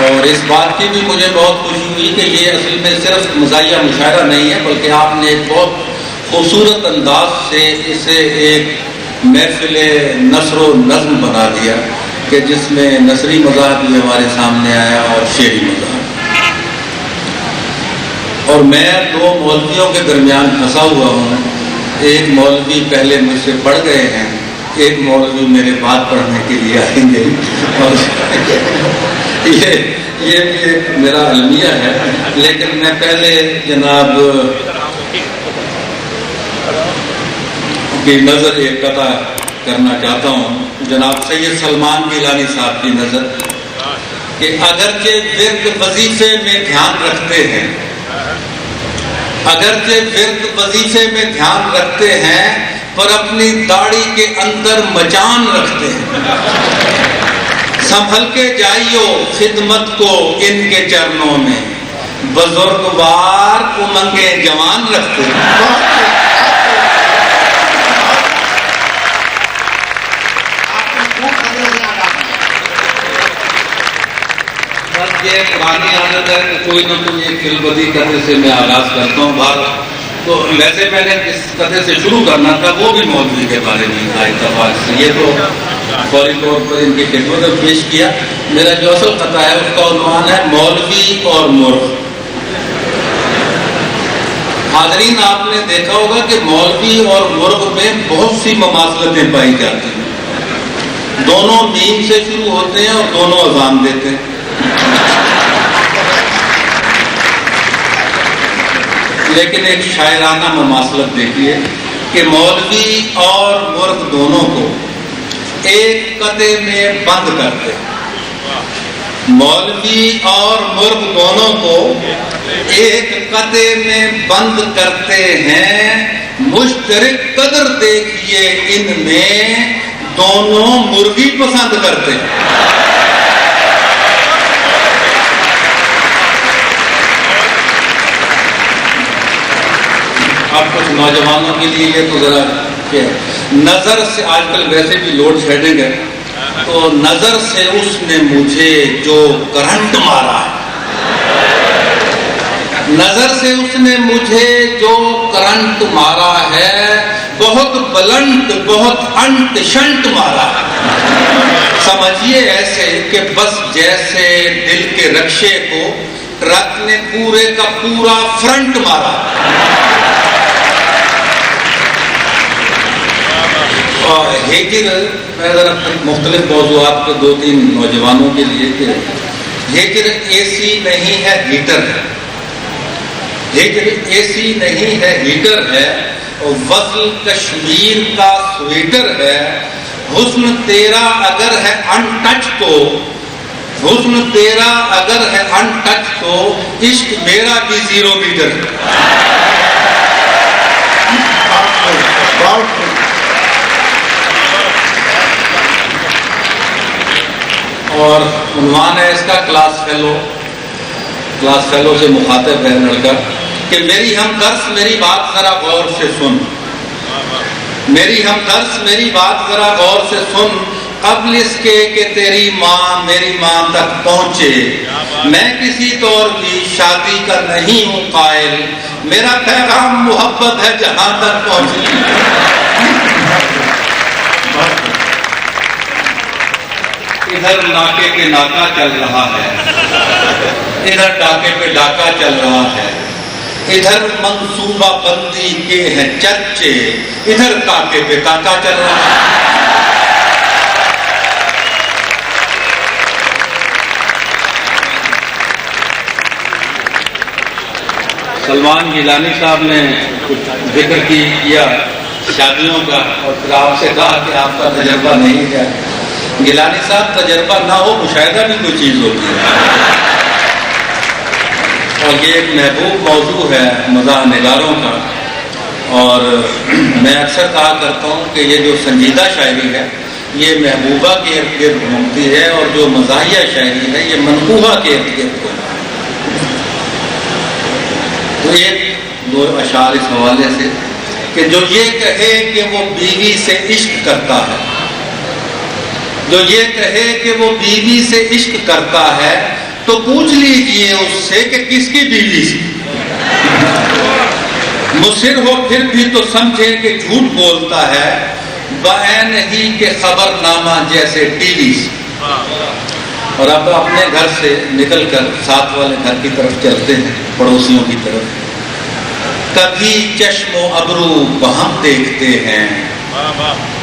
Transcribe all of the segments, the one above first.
اور اس بات کی بھی مجھے بہت خوشی ہوئی کہ یہ اصل میں صرف مزاحیہ مشاعرہ نہیں ہے، بلکہ آپ نے ایک بہت خوبصورت انداز سے اسے ایک محفل نثر و نظم بنا دیا کہ جس میں نثری مزاح بھی ہمارے سامنے آیا اور شعری مزاح۔ اور میں دو مولویوں کے درمیان پھنسا ہوا ہوں، ایک مولوی پہلے مجھ سے پڑھ گئے ہیں، ایک مولوی میرے بعد پڑھنے کے لیے آئیں گے، اور یہ بھی ایک میرا المیہ ہے۔ لیکن میں پہلے جناب کی نظر ایک قطع کرنا چاہتا ہوں، جناب سید سلمان گیلانی صاحب کی نظر، کہ اگرچہ ورد وظیفے میں دھیان رکھتے ہیں، اگرچہ ورد وظیفے میں دھیان رکھتے ہیں، پر اپنی داڑھی کے اندر مچان رکھتے ہیں۔ سنبھل کے جائیو خدمت کو ان کے چرنوں میں، بزرگوار امنگے جوان رکھتے ہیں۔ یہ پرانی عادت ہے کہ کوئی نہ کوئی ایک فلبدی قطعے سے میں آغاز کرتا ہوں بات، تو ویسے میں نے اس قطعے سے شروع کرنا تھا، وہ بھی مولوی کے بارے میں تھا اتفاق سے، یہ تو فوری طور پر ان کی خدمت میں پیش کیا۔ میرا جو اصل قطعہ ہے اس کا عنوان ہے مولوی اور مرغ۔ حاضرین، آپ نے دیکھا ہوگا کہ مولوی اور مرغ میں بہت سی مماثلتیں پائی جاتی ہیں، دونوں میم سے شروع ہوتے ہیں اور دونوں اذان دیتے ہیں، لیکن ایک شاعرانہ مماثلت دیکھیے کہ مولوی اور مرغ دونوں کو ایک قطعے میں بند کرتے ہیں، مولوی اور مرغ دونوں کو ایک قطعے میں بند کرتے ہیں، مشترک قدر دیکھیے ان میں، دونوں مرغی پسند کرتے ہیں۔ اب کچھ نوجوانوں کے لیے یہ تو ذرا کیا نظر سے، آج کل ویسے بھی لوڈ شیڈنگ ہے، تو نظر سے اس نے مجھے جو کرنٹ مارا ہے، نظر سے اس نے مجھے جو کرنٹ مارا ہے، بہت بلند بہت انٹ شنٹ مارا ہے، سمجھیے ایسے کہ بس جیسے دل کے رکشے کو ٹرک نے پورے کا پورا فرنٹ مارا۔ اور ہیجر، میں ذرا مختلف موضوعات پہ دو تین نوجوانوں کے لیے کہ ہیجر اے سی نہیں ہے ہیٹر ہے، ہیجر اے سی نہیں ہے ہیٹر ہے، وصل کشمیر کا سویٹر ہے، حسن تیرا اگر ہے ان ٹچ تو، حسن تیرا اگر ہے ان ٹچ تو، عشق میرا بھی 0 میٹر ہے۔ اور عنوان ہے اس کا کلاس فیلو سے مخاطب ہے لڑکا کہ میری ہمدرس میری بات ذرا غور سے سن، میری ہمدرس میری بات ذرا غور سے سن، قبل اس کے کہ تیری ماں میری ماں تک پہنچے، میں کسی طور کی شادی کا نہیں ہوں قائل، میرا پیغام محبت ہے جہاں تک پہنچے۔ ادھر ناکے پہ ناکا چل رہا ہے، ادھر ڈاکے پہ ڈاکا چل رہا ہے، ادھر منصوبہ بندی کے ہیں چرچے، ادھر کاکے پہ کاکا چل رہا ہے۔ سلمان گیلانی صاحب نے کچھ ذکر کیا شادیوں کا، اور پھر آپ سے کہا کہ آپ کا تجربہ نہیں ہے۔ گیلانی صاحب، تجربہ نہ ہو مشاہدہ بھی کوئی چیز ہوتی ہے، اور یہ ایک محبوب موضوع ہے مزاح نگاروں کا، اور میں اکثر کہا کرتا ہوں کہ یہ جو سنجیدہ شاعری ہے یہ محبوبہ کے ارد گرد گھومتی ہے، اور جو مزاحیہ شاعری ہے یہ منقوبہ کے ارد گرد گھومتی ہے۔ تو ایک دو اشعار اس حوالے سے کہ جو یہ کہے کہ وہ بیوی سے عشق کرتا ہے، جو یہ کہے کہ وہ بیوی سے عشق کرتا ہے، تو پوچھ لیجئے اس سے کہ کس کی بیوی سے. مصر ہو پھر بھی تو سمجھے کہ جھوٹ بولتا ہے، بعین ہی کے خبر نامہ جیسے ٹی وی سے. اور اب اپنے گھر سے نکل کر ساتھ والے گھر کی طرف چلتے ہیں، پڑوسیوں کی طرف. کبھی چشم و ابرو بہم دیکھتے ہیں،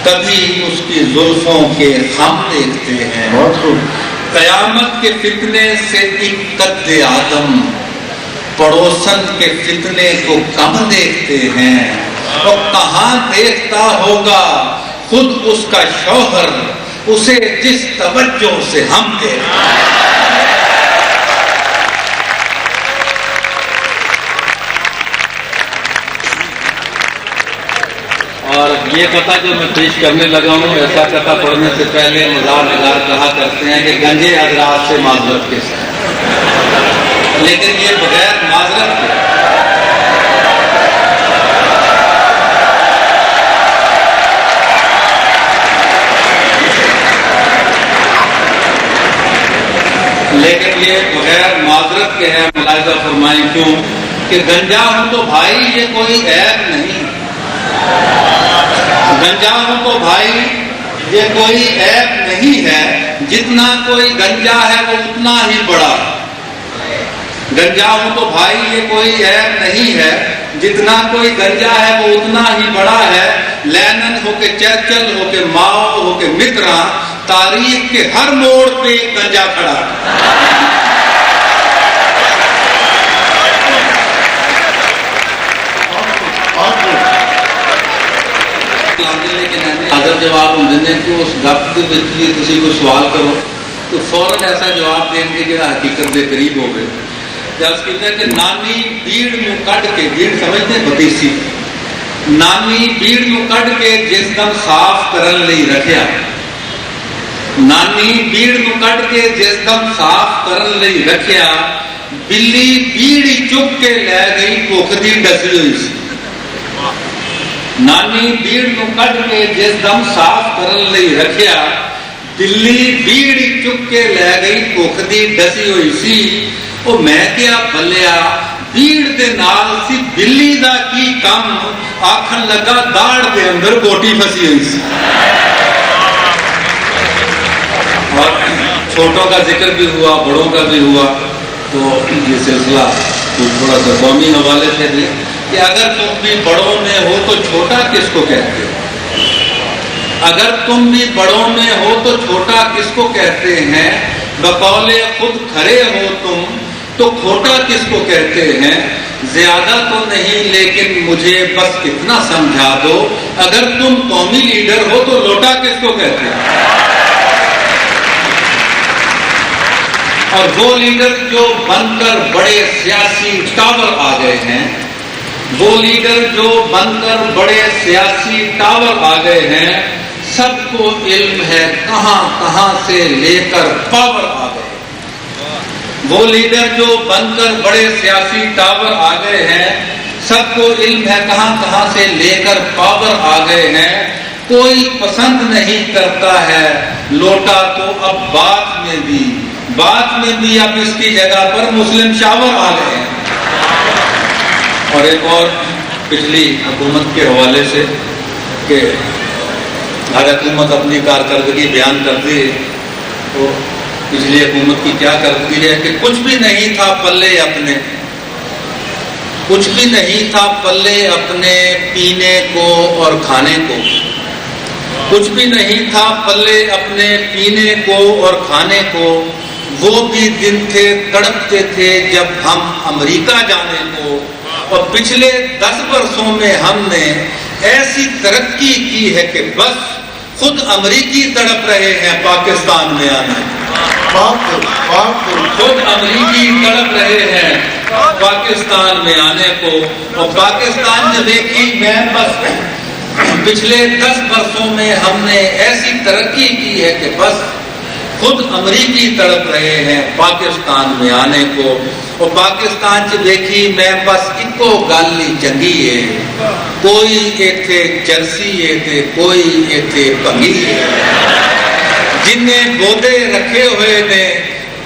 کبھی اس کی زلفوں کے خم دیکھتے ہیں. قیامت کے فتنے سے ایک قد آدم، پڑوسن کے فتنے کو کم دیکھتے ہیں. اور کہاں دیکھتا ہوگا خود اس کا شوہر اسے جس توجہ سے ہم دیکھتے ہیں. اور یہ قطعہ جو میں پیش کرنے لگا ہوں، ایسا قطعہ پڑھنے سے پہلے مزار نگار کہا کرتے ہیں کہ گنجے حضرات سے معذرت کے ساتھ، لیکن یہ بغیر معذرت کے ہیں. ملاحظہ فرمائیں کیوں کہ گنجا ہوں تو بھائی یہ کوئی عیب نہیں، گنجا ہوں تو بھائی یہ کوئی عیب نہیں ہے. جتنا کوئی گنجا ہے وہ اتنا ہی بڑا. گنجا ہوں تو بھائی یہ کوئی عیب نہیں ہے، جتنا کوئی گنجا ہے وہ اتنا ہی بڑا ہے. لینن ہو کے چرچل ہو کے ماؤ ہو کے مترا، تاریخ کے ہر موڑ پہ ایک گنجا کھڑا ہے. اگر جواب دینے کو اس گپ کے لیے کسی کو سوال کرو تو فوراً ایسا جواب دیں گے کہ حقیقت کے قریب ہو گئے. جب کہتے ہیں کہ نانی بیڑ میں کٹ کے، بیڑ سمجھتے ہیں بتیسی، نانی بیڑ میں کٹ کے جس دم صاف کرن لئی رکھیا، نانی بیڑ میں کٹ کے جس دم صاف کرن لئی رکھیا، بلی بیڑی چک کے لے گئی پوکھدی ڈسی ہوئی سی. نانی بیڑ نو کٹ کے جس دم صاف کرن لئی رکھیا، بلی بیڑی چک کے لے گئی پوکھدی ڈسی ہوئی سی. او میں کیا بھلیا بیڑ دے نال سی بلی دا کی کم، آکھن لگا داڑ دے اندر گوٹی پھسی ہوئی سی. اور چھوٹوں کا ذکر بھی ہوا، بڑوں کا بھی ہوا، تو یہ سلسلہ تھوڑا سا قومی حوالے سے بھی کہ اگر تم بھی بڑوں میں ہو تو چھوٹا کس کو کہتے ہو؟ اگر تم بھی بڑوں میں ہو تو چھوٹا کس کو کہتے ہیں؟ بقول خود کھڑے ہو تم تو کھوٹا کس کو کہتے ہیں؟ زیادہ تو نہیں لیکن مجھے بس اتنا سمجھا دو، اگر تم قومی لیڈر ہو تو لوٹا کس کو کہتے ہیں؟ اور وہ لیڈر جو بن کر بڑے سیاسی ٹاور آ گئے ہیں، وہ لیڈر جو بن کر بڑے سیاسی ٹاور آ گئے ہیں، سب کو علم ہے کہاں کہاں سے لے کر پاور آ گئے. وہ لیڈر جو بن کر بڑے سیاسی ٹاور آ گئے ہیں، سب کو علم ہے کہاں کہاں سے لے کر پاور آ گئے ہیں. کوئی پسند نہیں کرتا ہے لوٹا تو اب بات میں بھی اب اس کی جگہ پر مسلم شاور آ گئے ہیں. اور ایک اور پچھلی حکومت کے حوالے سے کہ ہر حکومت اپنی کارکردگی بیان کرتی ہے، تو پچھلی حکومت کی کیا کارکردگی ہے کہ کچھ بھی نہیں تھا پلے اپنے، کچھ بھی نہیں تھا پلے اپنے پینے کو اور کھانے کو، کچھ بھی نہیں تھا پلے اپنے پینے کو اور کھانے کو. وہ بھی دن تھے تڑپتے تھے جب ہم امریکہ جانے کو، اور پچھلے 10 برسوں میں ہم نے ایسی ترقی کی ہے کہ بس خود امریکی تڑپ رہے ہیں پاکستان میں آنے کو، خود امریکی تڑپ رہے ہیں پاکستان میں آنے کو. اور پاکستان نے دیکھی میں بس پچھلے 10 برسوں میں ہم نے ایسی ترقی کی ہے کہ بس خود امریکی تڑپ رہے ہیں پاکستان میں آنے کو. اور پاکستان سے دیکھی میں بس اکو گالی چنگی ہے، کوئی ایتھے چرسی ہے کوئی ایتھے پنگی ہے. جنہیں بودے رکھے ہوئے نے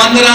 15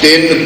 3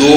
2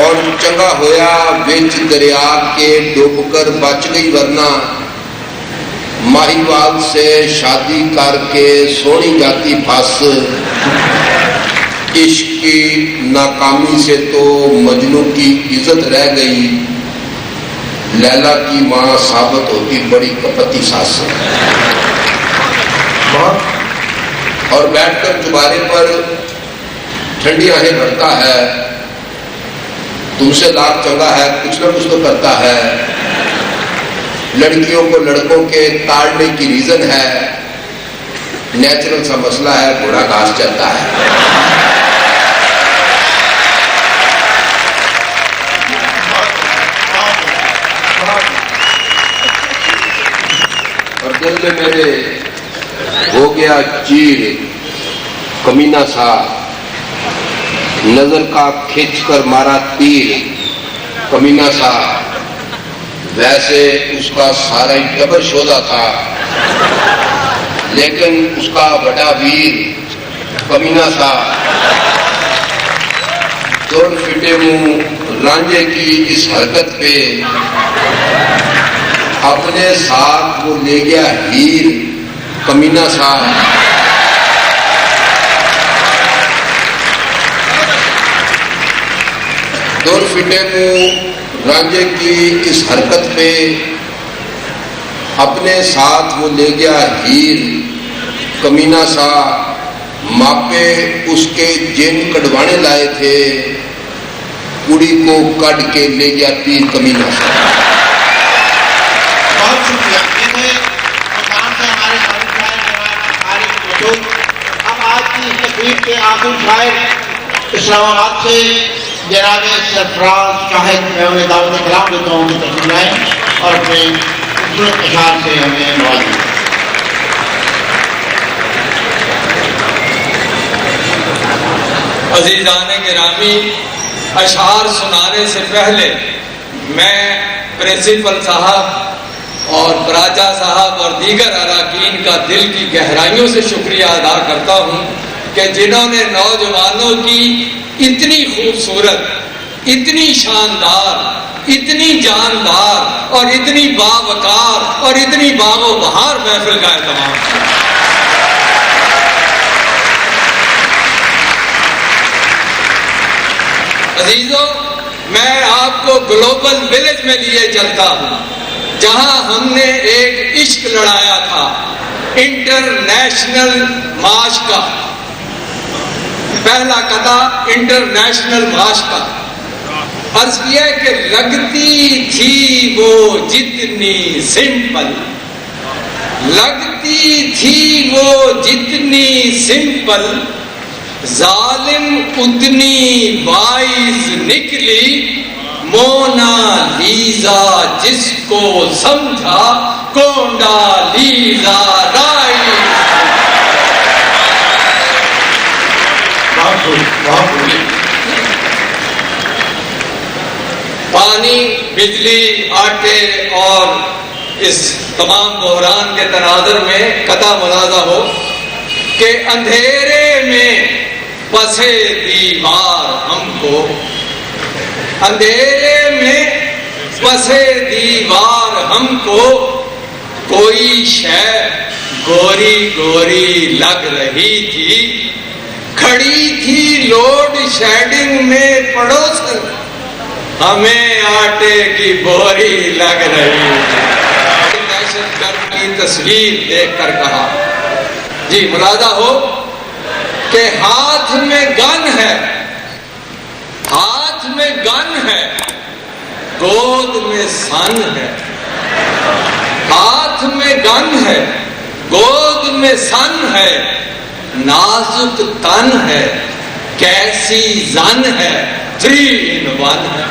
اور چنگا ہویا وچ دریا کے ڈوب کر بچ گئی، ورنہ ماہیوال سے شادی کر کے سونی جاتی پھنس، عشق کی ناکامی سے تو مجنوں کی عزت رہ گئی، لیلا کی ماں ثابت ہوتی بڑی کپتی ساس، اور بیٹھ کر چبارے پر ٹھنڈی آہیں بھرتا ہے، تم سے لاکھ چنگا ہے کچھ نہ کچھ تو کرتا ہے، لڑکیوں کو لڑکوں کے تاڑنے کی ریزن ہے، نیچرل سا مسئلہ ہے، گھوڑا گھاس چلتا ہے۔ اور دل میں میرے ہو گیا چیر کمینہ سا، نظر کا کھچ کر مارا تیر کمینہ سا، ویسے اس کا سارا ہی ڈبل شودا تھا، لیکن اس کا بڑا ویر کمینہ سا، دور فٹے منہ رانجے کی اس حرکت پہ اپنے ساتھ وہ لے گیا ہیر کمینہ سا، دور فٹے منہ رانجے کی اس حرکت پہ اپنے ساتھ وہ لے گیا ہیر کمینہ سا، ماپے اس کے جن کڑوانے لائے تھے، کڑی کو کٹ کے لے گیا تیر کمینہ سا۔ بہت شکریہ۔ اب آج کی تقریب کے آخری شاعر اسلام آباد سے جناب سرفراز شاہد، میں انہیں دعوت کلام دیتا ہوں کہ تشریف لائیں اور اپنے خوبصورت اشعار سے ہمیں نوازیں۔ عزیزان گرامی، اشعار سنانے سے پہلے میں پرنسپل صاحب اور براجہ صاحب اور دیگر اراکین کا دل کی گہرائیوں سے شکریہ ادا کرتا ہوں کہ جنہوں نے نوجوانوں کی اتنی خوبصورت، اتنی شاندار، اتنی جاندار اور اتنی باوقار اور اتنی باغ و بہار محفل کا اہتمام کیا۔ عزیزوں، میں آپ کو گلوبل ولیج میں لیے چلتا ہوں جہاں ہم نے ایک عشق لڑایا تھا، انٹرنیشنل مارچ کا پہلا قطع، انٹرنیشنل مارچ کا۔ عرض کیا کہ لگتی تھی وہ جتنی سمپل، لگتی تھی وہ جتنی سمپل، ظالم اتنی وائز نکلی، مونا لیزا جس کو سمجھا کونڈا لیزا رائی۔ پانی، بجلی، آٹے اور اس تمام بحران کے تناظر میں قطع ملاحظہ ہو کہ اندھیرے میں پسے دیوار ہم کو، اندھیرے میں پسے دیوار ہم کو، کوئی شے گوری گوری لگ رہی تھی، کھڑی تھی لوڈ شیڈنگ میں پڑوسن، ہمیں آٹے کی بوری لگ رہی تھی۔ دہشت گرد کی تصویر دیکھ کر کہا، جی ملاحظہ ہو کہ ہاتھ میں گن ہے، ہاتھ میں گن ہے، گود میں سن ہے، ہاتھ میں گن ہے، گود میں سن ہے، نازک تن ہے، کیسی زن ہے، 3 in 1 ہے۔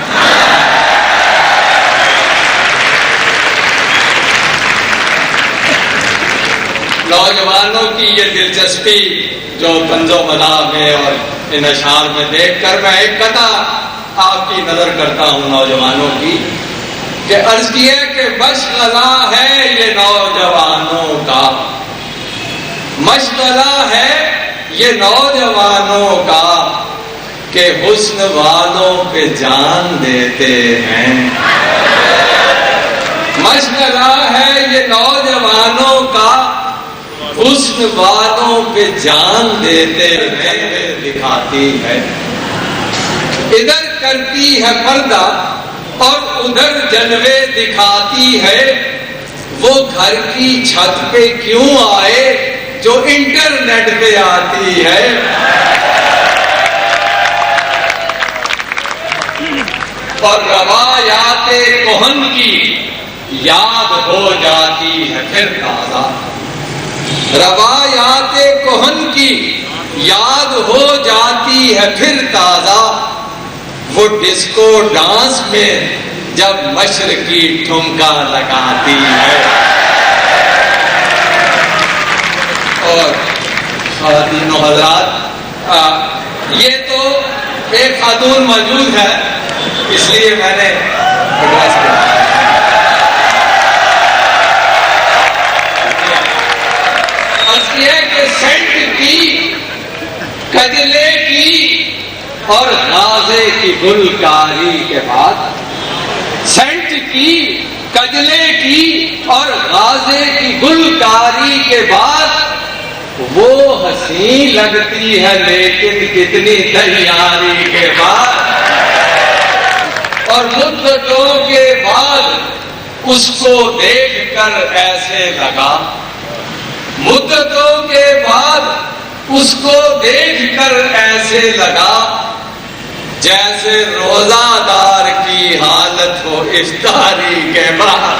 نوجوانوں کی یہ دلچسپی جو طنز و مزاح میں اور ان اشعار میں دیکھ کر میں ایک قطع آپ کی نظر کرتا ہوں نوجوانوں کی، کہ عرض کیا کہ مشغلہ ہے یہ نوجوانوں کا، مشغلہ ہے یہ نوجوانوں کا، کہ حسن والوں پہ جان دیتے ہیں. مشغلہ ہے یہ نوجوانوں کا، حسن والوں پہ جان دیتے ہیں. دکھاتی ہے ادھر کرتی ہے پردہ اور ادھر جلوے دکھاتی ہے. وہ گھر کی چھت پہ کیوں آئے جو انٹرنیٹ پہ آتی ہے. اور روایات کہن کی یاد ہو جاتی ہے پھر تازہ. روایات کہن کی یاد ہو جاتی ہے پھر تازہ. وہ ڈسکو ڈانس میں جب مشرقی ٹھمکا لگاتی ہے. اور خواتین و حضرات، یہ تو ایک خاتون موجود ہے اس لیے میں نے ایڈریس کیا. کہ سینٹ کی، کجلے کی اور غازے کی گلکاری کے بعد، سینٹ کی، کجلے کی اور غازے کی گلکاری کے بعد وہ حسین لگتی ہے لیکن کتنی تیاری کے بعد. اور مدتوں کے بعد اس کو دیکھ کر ایسے لگا، مدتوں کے بعد اس کو دیکھ کر ایسے لگا جیسے روزہ دار کی حالت ہو افطاری کے بعد.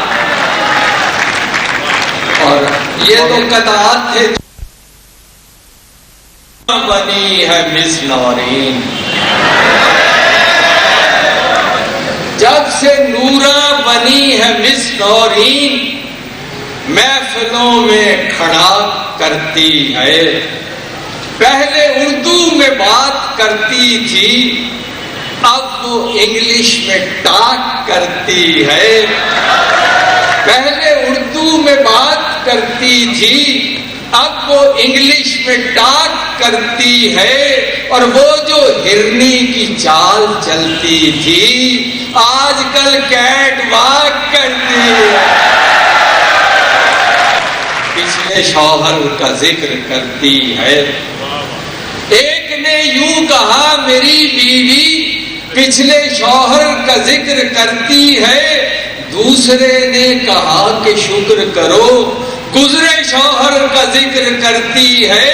اور یہ تو قطعات تھے. بنی ہے مس نورین، جب سے نورا بنی ہے مس نورین، محفلوں میں کھڑا کرتی ہے. پہلے اردو میں بات کرتی تھی، اب وہ انگلش میں ٹاک کرتی ہے. پہلے اردو میں بات کرتی تھی، اب وہ انگلش میں ٹاک کرتی ہے. اور وہ جو ہرنی کی چال چلتی تھی آج کل کیٹ واک کرتی ہے. پچھلے شوہر کا ذکر کرتی ہے. ایک نے یوں کہا میری بیوی پچھلے شوہر کا ذکر کرتی ہے، دوسرے نے کہا کہ شکر کرو گزرے شوہر کا ذکر کرتی ہے.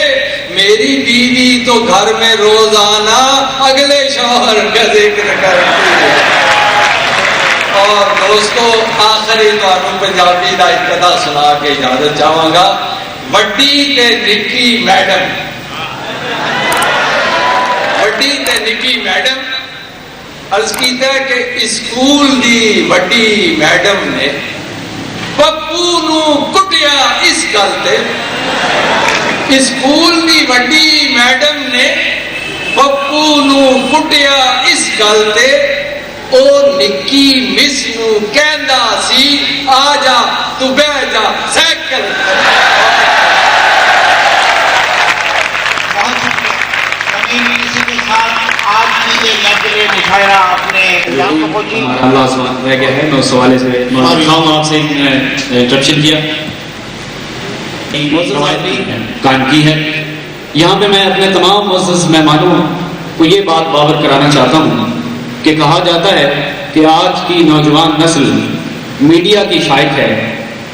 میری بیوی تو گھر میں روزانہ اگلے شوہر کا ذکر کرتی ہے. اور دوستو آخری تو پنجابی کا ایک قطعہ سنا کے اجازت چاہوں گا. وڈی تے نکی میڈم، وڈی تے نکی میڈم عرض کیتا ہے کہ اسکول دی وڈی میڈم نے پپو نو کٹیا اس گل تے. اسکول دی وڈی میڈم نے پپو نو کٹیا اس گل تے. او نکی مس نو کہندا سی آ جا تو بہ جا سائیکل. اسی کے ساتھ آج کی یہ محفل مشاعرہ آپ نے انجام کو پہنچی. اللہ سبحانہ رہ گیا ہے. میں اس حوالے سے آپ سے انٹرپشن کیا قائم کی ہے. یہاں پہ میں اپنے تمام معزز مہمانوں کو یہ بات باور کرانا چاہتا ہوں کہ کہا جاتا ہے کہ آج کی نوجوان نسل میڈیا کی شائق ہے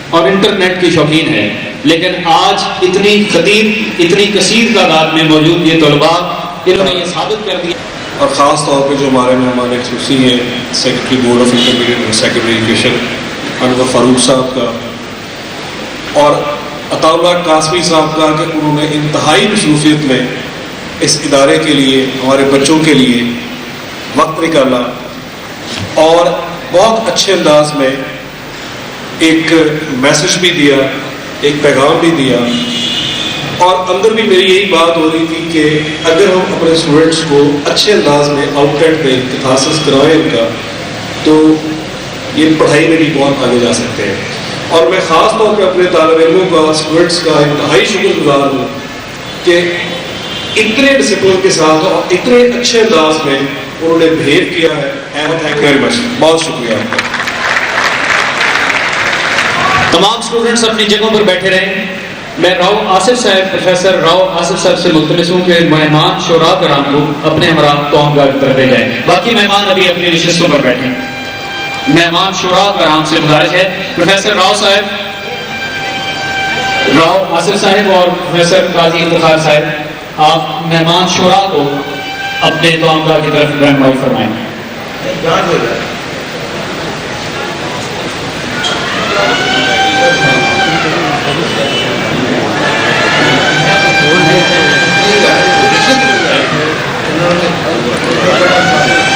اور انٹرنیٹ کی شوقین ہے، لیکن آج اتنی خطیر اتنی کثیر تعداد میں موجود یہ طلباء انہوں نے یہ ثابت کر دیا. اور خاص طور پہ جو ہمارے مہمان خصوصی ہیں secretary board of intermediate and secondary education Anwar Farooq صاحب کا اور عطا اللہ قاسمی صاحب کا کہ انہوں نے انتہائی مصروفیت میں اس ادارے کے لیے ہمارے بچوں کے لیے وقت نکالا اور بہت اچھے انداز میں ایک میسج بھی دیا، ایک پیغام بھی دیا. اور اندر بھی میری یہی بات ہو رہی تھی کہ اگر ہم اپنے اسٹوڈنٹس کو اچھے انداز میں آؤٹ لیٹ میں تخصص کرائیں ان کا تو یہ پڑھائی میں بھی بہت آگے جا سکتے ہیں. اور میں خاص طور پہ اپنے طالب علموں کا اسٹوڈنٹس کا انتہائی شکر گزار ہوں کہ اتنے ڈسپلن کے ساتھ اور اتنے اچھے انداز میں انہوں نے بہیو کیا ہے. And thank you very much. بہت شکریہ آپ کا. تمام اسٹوڈنٹس اپنی جگہوں پر بیٹھے رہیں. میں راؤ آصف صاحب, پروفیسر راؤ آصف صاحب سے ملتمس ہوں کہ مہمان شعراء کرام کو اپنے ہمراہ توامگاہ کی طرف لے جائیں. باقی مہمان ابھی اپنی نشستوں پر بیٹھے. مہمان شعراء کرام سے گزارش ہے پروفیسر راؤ صاحب, راؤ آصف صاحب اور پروفیسر قاضی افتخار صاحب, آپ مہمان شعراء کو اپنے توامگاہ کی طرف رہنمائی فرمائیں.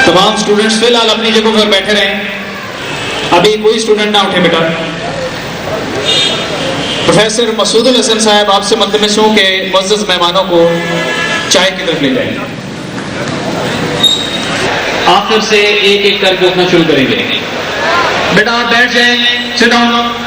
تمام اسٹوڈنٹس فی الحال اپنی جگہوں پر بیٹھے رہیں. ابھی کوئی اسٹوڈنٹ نہ اٹھے بیٹا. پروفیسر مسعود الحسن صاحب آپ سے ملتمس ہوں کہ معزز مہمانوں کو چائے کی طرف لے جائیں. آخر سے ایک ایک کر کے اٹھنا شروع کریں گے. بیٹا آپ بیٹھ جائیں. Sit down.